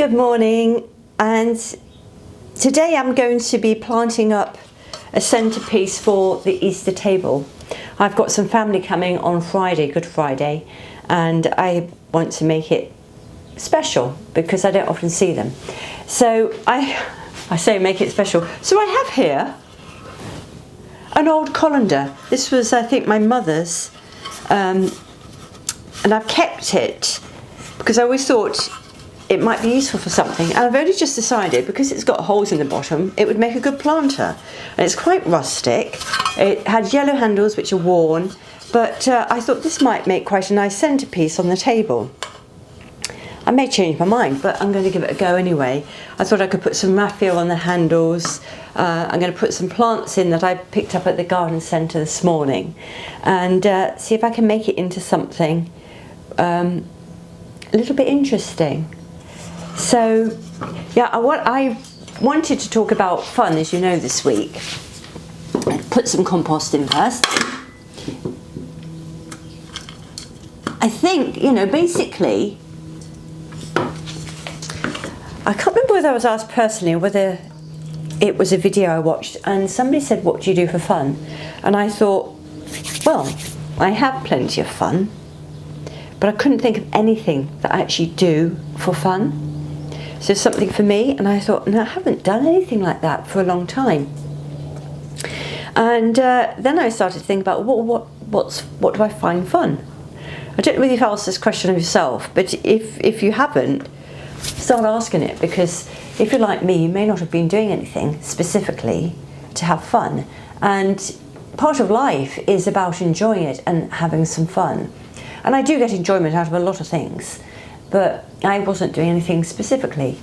Good morning, and today I'm going to be planting up a centerpiece for the Easter table. I've got some family coming on Friday, Good Friday, and I want to make it special because I don't often see them. So I say make it special. So I have here an old colander. This was, I think, my mother's, and I've kept it because I always thought it might be useful for something, and I've only just decided, because it's got holes in the bottom, it would make a good planter. And it's quite rustic. It had yellow handles which are worn, but I thought this might make quite a nice centerpiece on the table. I may change my mind, but I'm going to give it a go anyway. I thought I could put some raffia on the handles. I'm going to put some plants in that I picked up at the garden centre this morning, and see if I can make it into something a little bit interesting. So, yeah, what I wanted to talk about fun, as you know, this week. Put some compost in first. I think, you know, basically, I can't remember whether I was asked personally or whether it was a video I watched, and somebody said, what do you do for fun? And I thought, well, I have plenty of fun, but I couldn't think of anything that I actually do for fun. So something for me, and I thought, no, I haven't done anything like that for a long time. And then I started to think about what do I find fun? I don't know whether you've asked this question of yourself, but if you haven't, start asking it, because if you're like me, you may not have been doing anything specifically to have fun. And part of life is about enjoying it and having some fun. And I do get enjoyment out of a lot of things, but I wasn't doing anything specifically.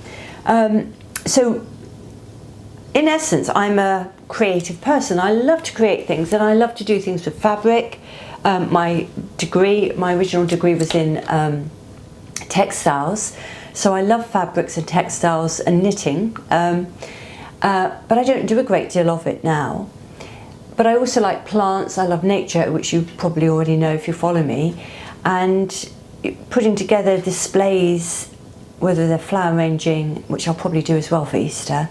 So in essence, I'm a creative person. I love to create things, and I love to do things with fabric. My original degree was in textiles, so I love fabrics and textiles and knitting, but I don't do a great deal of it now. But I also like plants. I love nature, which you probably already know if you follow me, and putting together displays, whether they're flower arranging, which I'll probably do as well for Easter,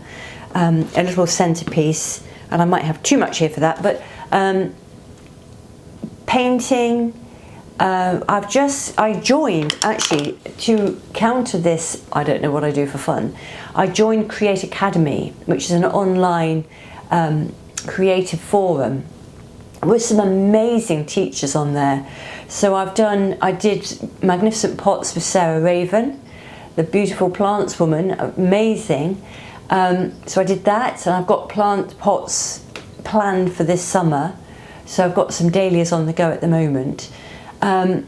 a little centerpiece, and I might have too much here for that, but painting. I joined, actually, to counter this, I don't know what I do for fun, I joined Create Academy, which is an online creative forum with some amazing teachers on there. So I did magnificent pots with Sarah Raven, the beautiful plants woman, amazing. So I did that, and I've got plant pots planned for this summer. So I've got some dahlias on the go at the moment. I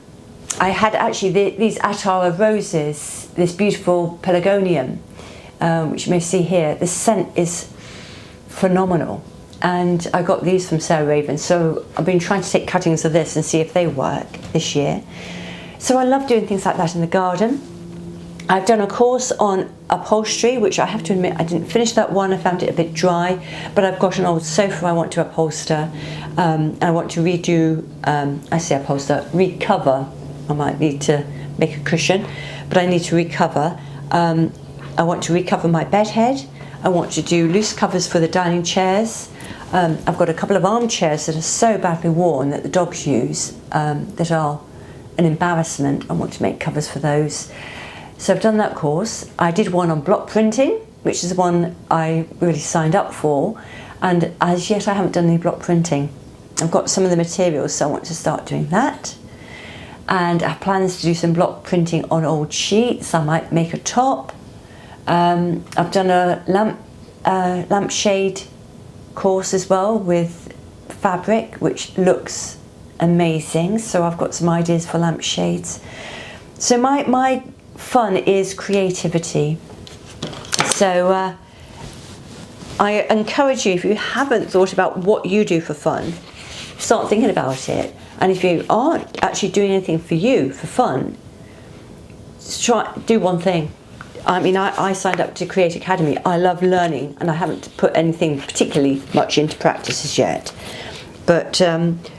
had actually these Atara roses, this beautiful pelargonium, which you may see here. The scent is phenomenal. And I got these from Sarah Raven, so I've been trying to take cuttings of this and see if they work this year. So I love doing things like that in the garden. I've done a course on upholstery, which I have to admit I didn't finish that one. I found it a bit dry, but I've got an old sofa I want to upholster. I want to redo, recover. I might need to make a cushion, but I need to recover. I want to recover my bed head. I want to do loose covers for the dining chairs. I've got a couple of armchairs that are so badly worn that the dogs use, that are an embarrassment. I want to make covers for those. So I've done that course. I did one on block printing, which is the one I really signed up for, and as yet I haven't done any block printing. I've got some of the materials, so I want to start doing that. And I have plans to do some block printing on old sheets. I might make a top. I've done a lampshade course as well with fabric, which looks amazing. So I've got some ideas for lampshades. So my fun is creativity. So I encourage you, if you haven't thought about what you do for fun, start thinking about it. And if you aren't actually doing anything for you for fun, do one thing. I mean, I signed up to Create Academy. I love learning, and I haven't put anything particularly much into practice as yet. But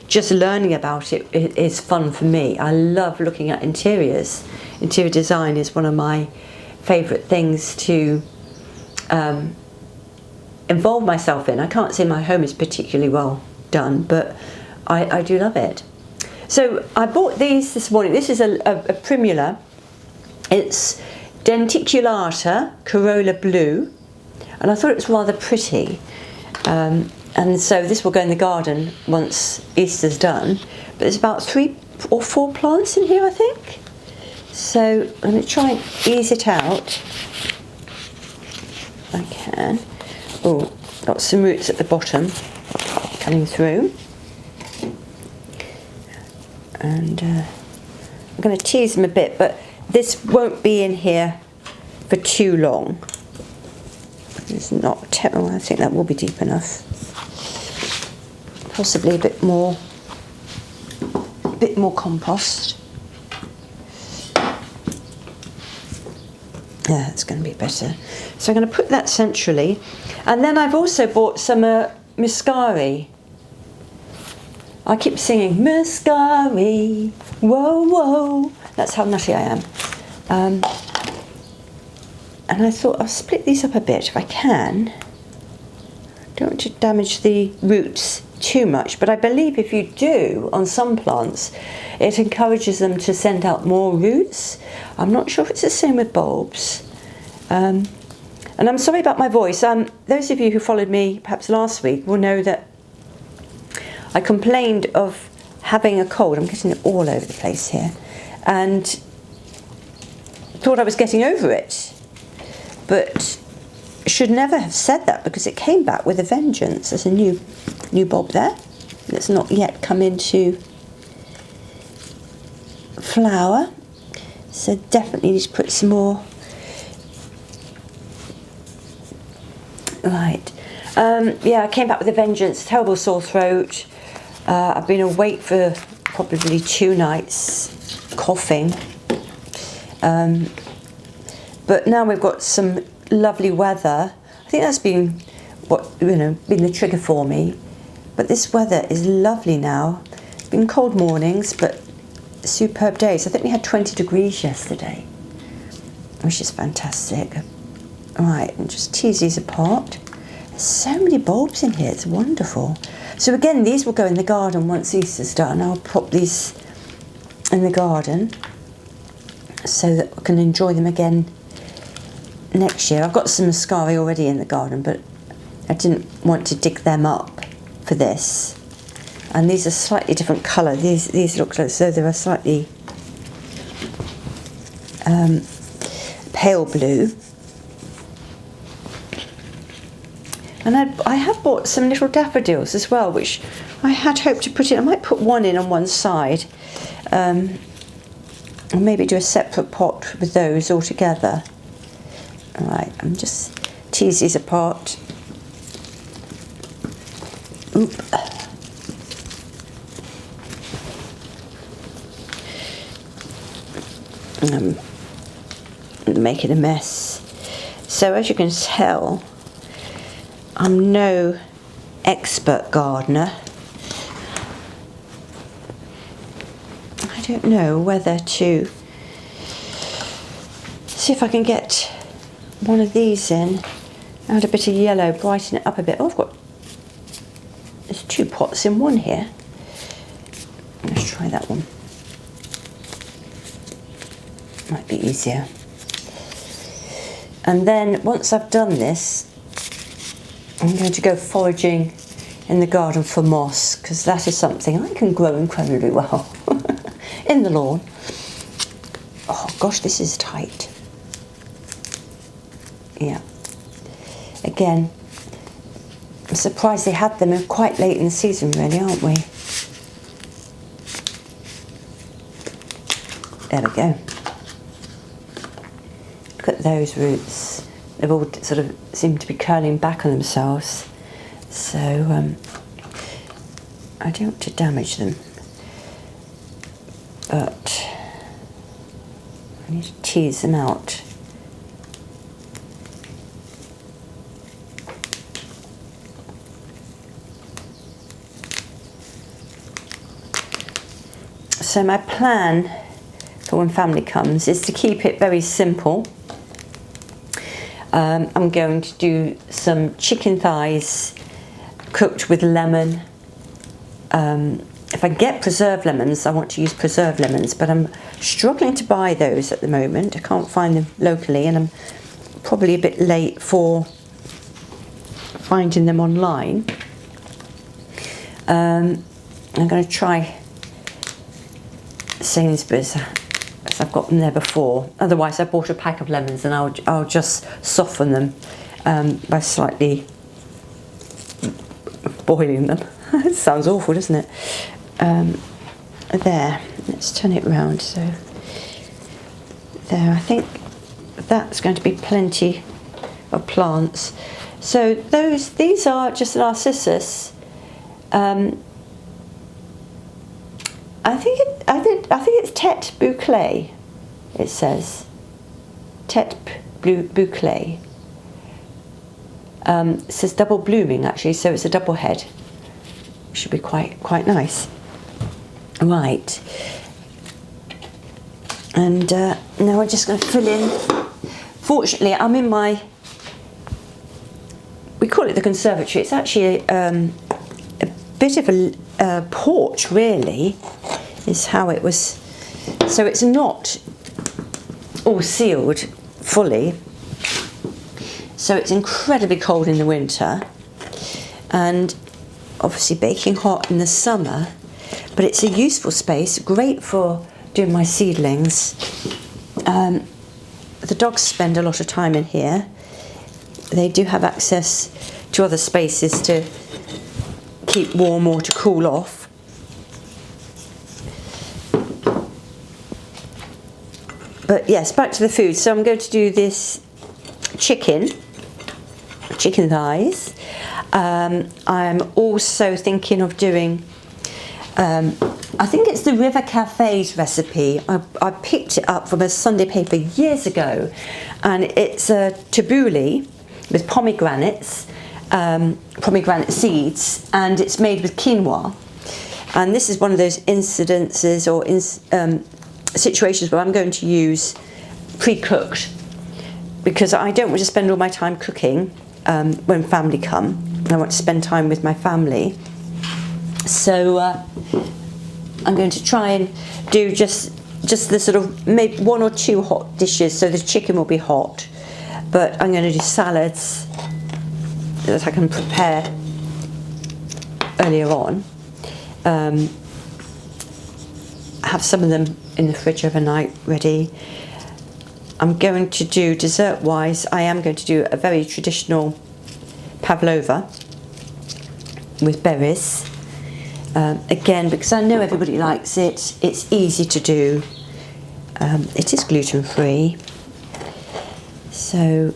just learning about it is fun for me. I love looking at interiors. Interior design is one of my favourite things to involve myself in. I can't say my home is particularly well done, but I do love it. So I bought these this morning. This is a primula. It's Denticulata Corolla Blue, and I thought it was rather pretty. And so this will go in the garden once Easter's done. But there's about 3 or 4 plants in here, I think. So I'm going to try and ease it out if I can. Oh, got some roots at the bottom coming through. And I'm going to tease them a bit, but this won't be in here for too long. It's not, I think that will be deep enough. Possibly a bit more compost. Yeah, it's going to be better. So I'm going to put that centrally. And then I've also bought some muscari. I keep singing muscari, whoa, whoa. That's how nutty I am. And I thought I'll split these up a bit if I can. Don't want to damage the roots too much, but I believe if you do on some plants, it encourages them to send out more roots. I'm not sure if it's the same with bulbs. And I'm sorry about my voice. Those of you who followed me perhaps last week will know that I complained of having a cold. I'm getting it all over the place here, and thought I was getting over it, but should never have said that, because it came back with a vengeance. There's a new bulb there that's not yet come into flower, so definitely need to put some more. Right, yeah, I came back with a vengeance. Terrible sore throat. I've been awake for probably 2 nights, coughing. But now we've got some lovely weather. I think that's been been the trigger for me. But this weather is lovely now. It's been cold mornings, but superb days. I think we had 20 degrees yesterday, which is fantastic. All right, and just tease these apart. There's so many bulbs in here, it's wonderful. So again, these will go in the garden once Easter's done. I'll pop these in the garden so that I can enjoy them again next year. I've got some muscari already in the garden, but I didn't want to dig them up for this. And these are slightly different colour. These look as though they're a slightly pale blue. And I have bought some little daffodils as well, which I had hoped to put in. I might put one in on one side, and maybe do a separate pot with those all together. All right, I'm just tease these apart. Oop. Making a mess. So as you can tell, I'm no expert gardener. I don't know whether to see if I can get one of these in, add a bit of yellow, brighten it up a bit. Oh, there's 2 pots in one here. Let's try that one. Might be easier. And then once I've done this, I'm going to go foraging in the garden for moss, because that is something I can grow incredibly well in the lawn. Oh gosh, this is tight. Yeah. Again, I'm surprised they had them quite late in the season, really, aren't we? There we go. Look at those roots. They've all sort of seem to be curling back on themselves. So I don't want to damage them, but I need to tease them out. So my plan for when family comes is to keep it very simple. I'm going to do some chicken thighs cooked with lemon. If I get preserved lemons, I want to use preserved lemons, but I'm struggling to buy those at the moment. I can't find them locally, and I'm probably a bit late for finding them online. I'm going to try Sainsbury's, as I've got them there before. Otherwise, I bought a pack of lemons, and I'll just soften them by slightly boiling them. It sounds awful, doesn't it? There, let's turn it round. So there, I think that's going to be plenty of plants. So these are just narcissus. I think it's tete boucle. It says tete boucle. It says double blooming actually, so it's a double head. Should be quite nice. Right. And now we're just going to fill in. Fortunately, I'm in my, we call it the conservatory. It's actually a bit of a porch, really, is how it was. So it's not all sealed fully. So it's incredibly cold in the winter, and obviously baking hot in the summer. But it's a useful space, great for doing my seedlings. The dogs spend a lot of time in here. They do have access to other spaces to keep warm or to cool off. But yes, back to the food. So I'm going to do this chicken thighs. I'm also thinking of doing, I think it's the River Cafe's recipe. I picked it up from a Sunday paper years ago, and it's a tabbouleh with pomegranates, pomegranate seeds, and it's made with quinoa. And this is one of those incidences or situations where I'm going to use pre-cooked, because I don't want to spend all my time cooking when family come. I want to spend time with my family. So I'm going to try and do just the sort of maybe one or two hot dishes, so the chicken will be hot, but I'm going to do salads that I can prepare earlier on. Have some of them in the fridge overnight ready. I'm going to do, dessert-wise, I am going to do a very traditional pavlova with berries. Again, because I know everybody likes it, it's easy to do. It is gluten-free. So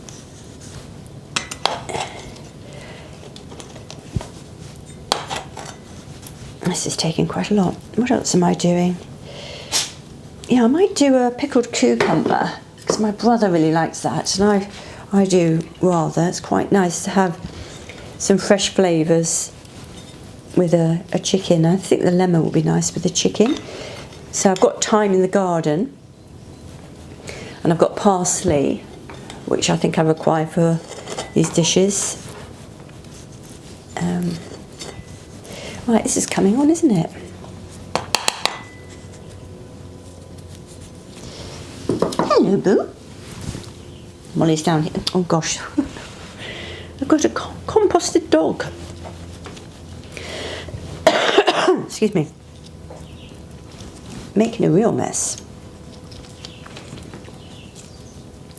this is taking quite a lot. What else am I doing? Yeah, I might do a pickled cucumber, because my brother really likes that, and I do rather. It's quite nice to have some fresh flavours with a chicken. I think the lemon will be nice with the chicken. So I've got thyme in the garden, and I've got parsley, which I think I require for these dishes. Right, this is coming on, isn't it? Hello, Boo. Molly's down here. Oh gosh, I've got a composted dog. Excuse me. Making a real mess.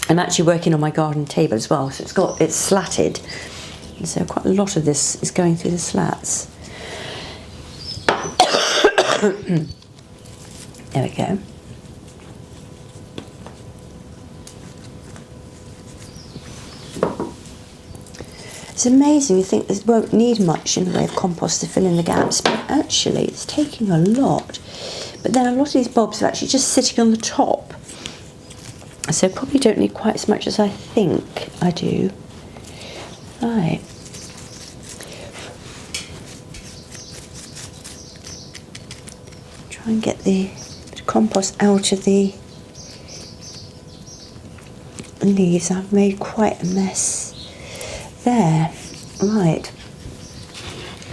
I'm actually working on my garden table as well, so it's slatted, and so quite a lot of this is going through the slats. There we go. It's amazing, you think this won't need much in the way of compost to fill in the gaps, but actually it's taking a lot. But then a lot of these bulbs are actually just sitting on the top, so probably don't need quite as much as I think I do. Right. Try and get the compost out of the leaves. I've made quite a mess there. Right,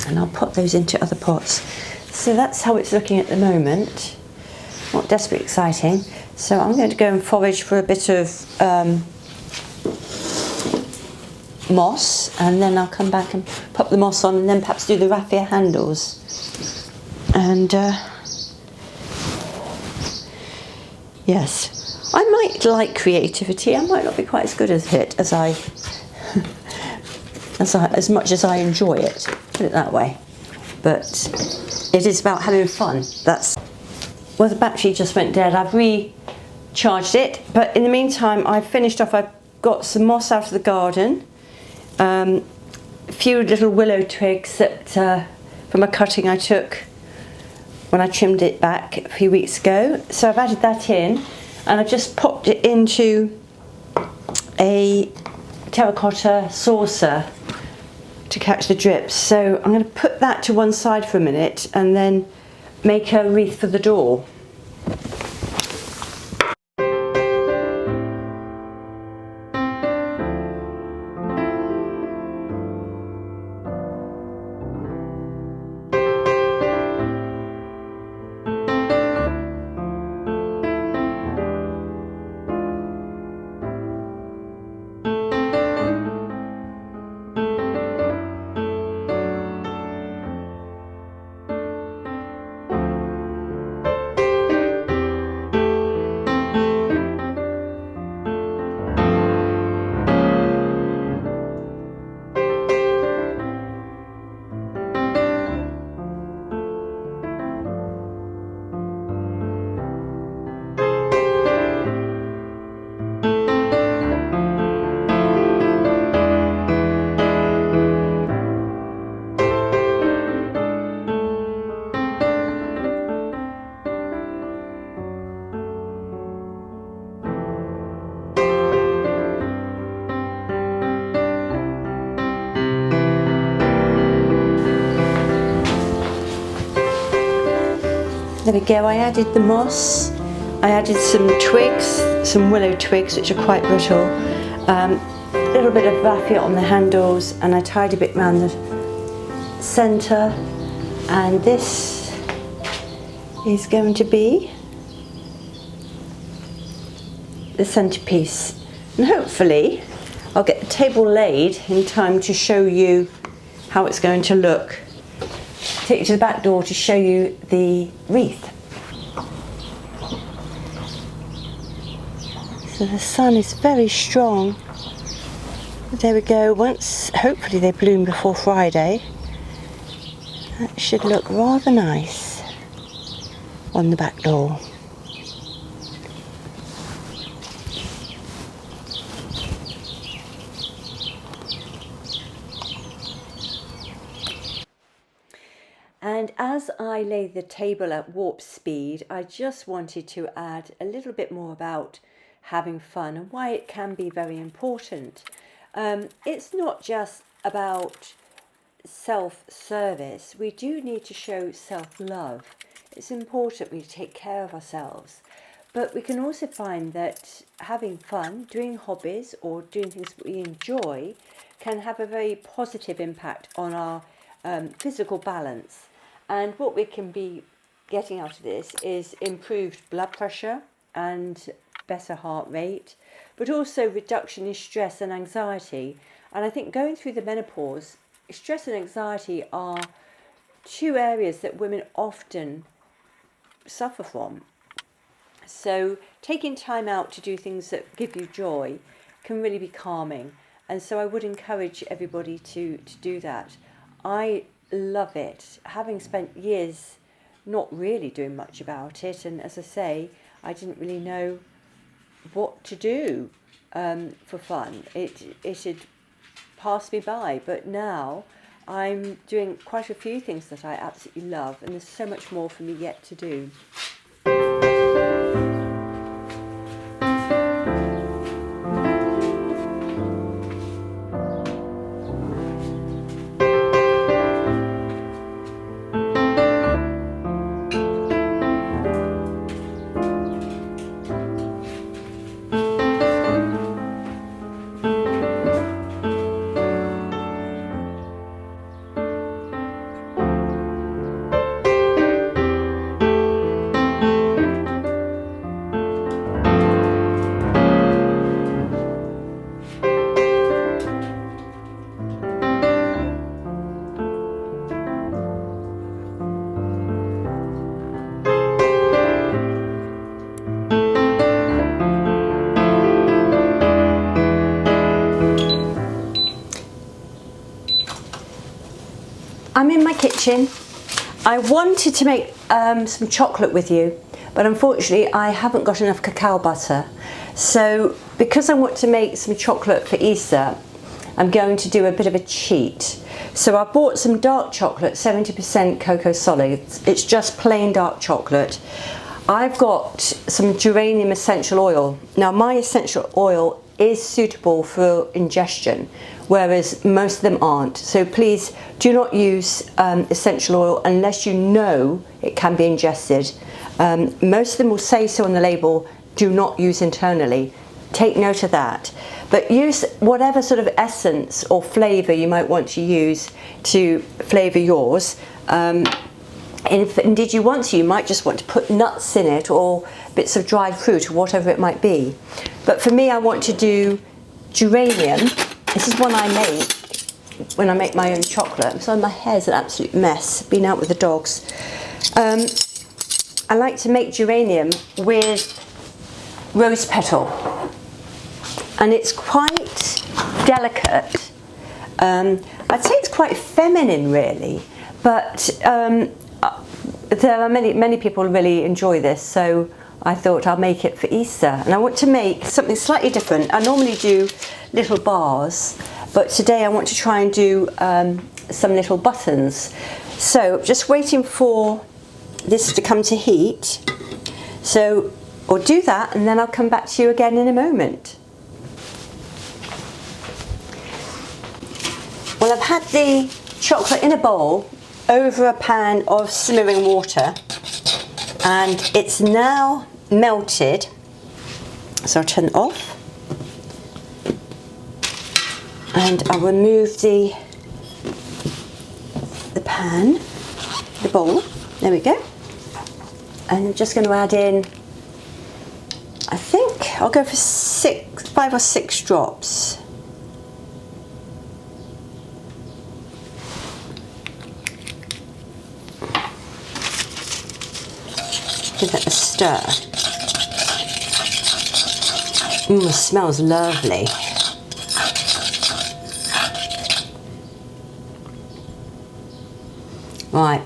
and I'll put those into other pots. So that's how it's looking at the moment. Not desperately exciting. So I'm going to go and forage for a bit of moss, and then I'll come back and pop the moss on, and then perhaps do the raffia handles. And yes, I might like creativity. I might not be quite as good at it as as much as I enjoy it, put it that way. But it is about having fun. Well, the battery just went dead. I've recharged it, but in the meantime I've finished off. I've got some moss out of the garden, a few little willow twigs that from a cutting I took when I trimmed it back a few weeks ago. So I've added that in, and I've just popped it into a terracotta saucer to catch the drips. So I'm going to put that to one side for a minute and then make a wreath for the door. There we go, I added the moss, I added some twigs, some willow twigs which are quite brittle, a little bit of raffia on the handles, and I tied a bit around the centre, and this is going to be the centrepiece. And hopefully I'll get the table laid in time to show you how it's going to look. Take you to the back door to show you the wreath. So the sun is very strong. There we go. Once, hopefully they bloom before Friday. That should look rather nice on the back door. And as I lay the table at warp speed, I just wanted to add a little bit more about having fun and why it can be very important. It's not just about self-service. We do need to show self-love. It's important we take care of ourselves. But we can also find that having fun, doing hobbies or doing things that we enjoy can have a very positive impact on our physical balance. And what we can be getting out of this is improved blood pressure and better heart rate, but also reduction in stress and anxiety. And I think going through the menopause, stress and anxiety are two areas that women often suffer from. So taking time out to do things that give you joy can really be calming. And so I would encourage everybody to do that. I love it, having spent years not really doing much about it, and as I say, I didn't really know what to do for fun. It had passed me by, but now I'm doing quite a few things that I absolutely love, and there's so much more for me yet to do. I'm in my kitchen. I wanted to make some chocolate with you, but unfortunately I haven't got enough cacao butter. So because I want to make some chocolate for Easter, I'm going to do a bit of a cheat. So I bought some dark chocolate, 70% cocoa solids. It's just plain dark chocolate. I've got some geranium essential oil. Now my essential oil is suitable for ingestion, whereas most of them aren't. So please do not use essential oil unless you know it can be ingested. Most of them will say so on the label, do not use internally. Take note of that. But use whatever sort of essence or flavour you might want to use to flavour yours. And if indeed you want to, you might just want to put nuts in it or bits of dried fruit or whatever it might be. But for me, I want to do geranium. This is one I make when I make my own chocolate. So my hair's an absolute mess, been out with the dogs. I like to make geranium with rose petal. And it's quite delicate. I'd say it's quite feminine really, but there are many people who really enjoy this, so I thought I'll make it for Easter. And I want to make something slightly different. I normally do little bars, but today I want to try and do some little buttons. So just waiting for this to come to heat. So I'll do that and then I'll come back to you again in a moment. Well, I've had the chocolate in a bowl over a pan of simmering water and it's now melted, so I'll turn it off and I'll remove the pan, the bowl, there we go, and I'm just going to add in, I think I'll go for 5 or 6 drops. Give it a stir. It smells lovely. Right,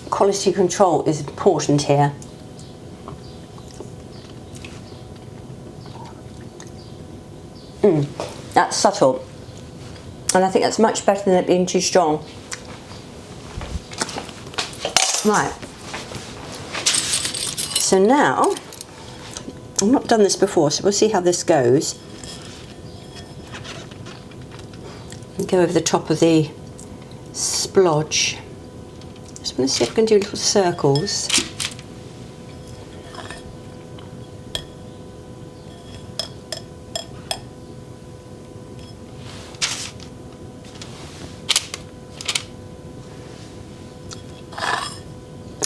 quality control is important here. That's subtle. And I think that's much better than it being too strong. Right. So now, I've not done this before, so we'll see how this goes. Go over the top of the splodge. Just want to see if I can do little circles.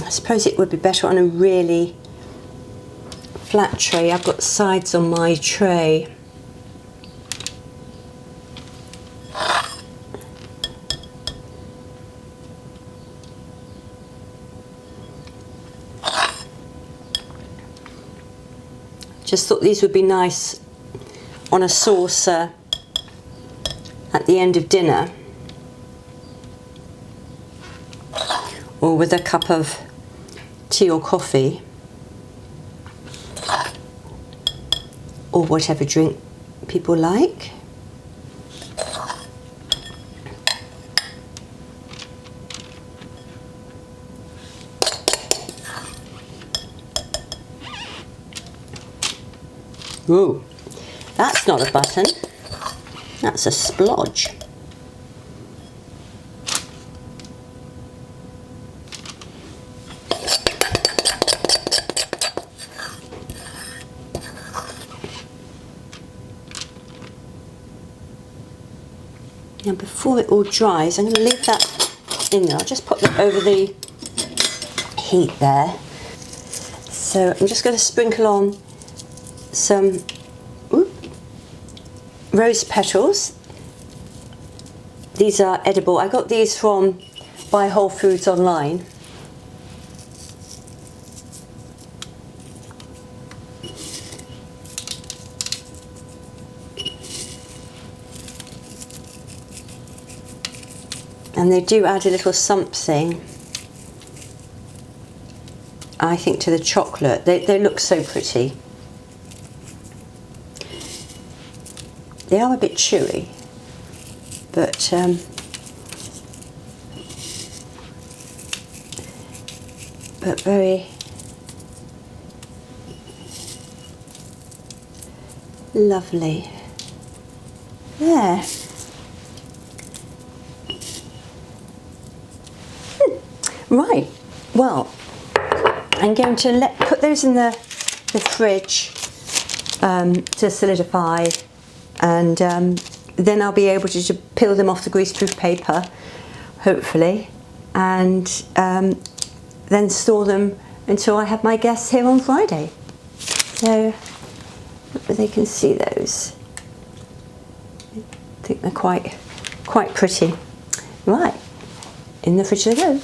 I suppose it would be better on a really flat tray. I've got sides on my tray. Just thought these would be nice on a saucer at the end of dinner, or with a cup of tea or coffee, or whatever drink people like. Ooh, that's not a button, that's a splodge. Now before it all dries, I'm going to leave that in there. I'll just put it over the heat there. So I'm just going to sprinkle on some rose petals. These are edible. I got these from Buy Whole Foods online. And they do add a little something, I think, to the chocolate. They look so pretty. They are a bit chewy, but very lovely. There. Right, well, I'm going to put those in the fridge to solidify, and then I'll be able to peel them off the greaseproof paper, hopefully, and then store them until I have my guests here on Friday. So hopefully they can see those. I think they're quite pretty. Right, in the fridge they go.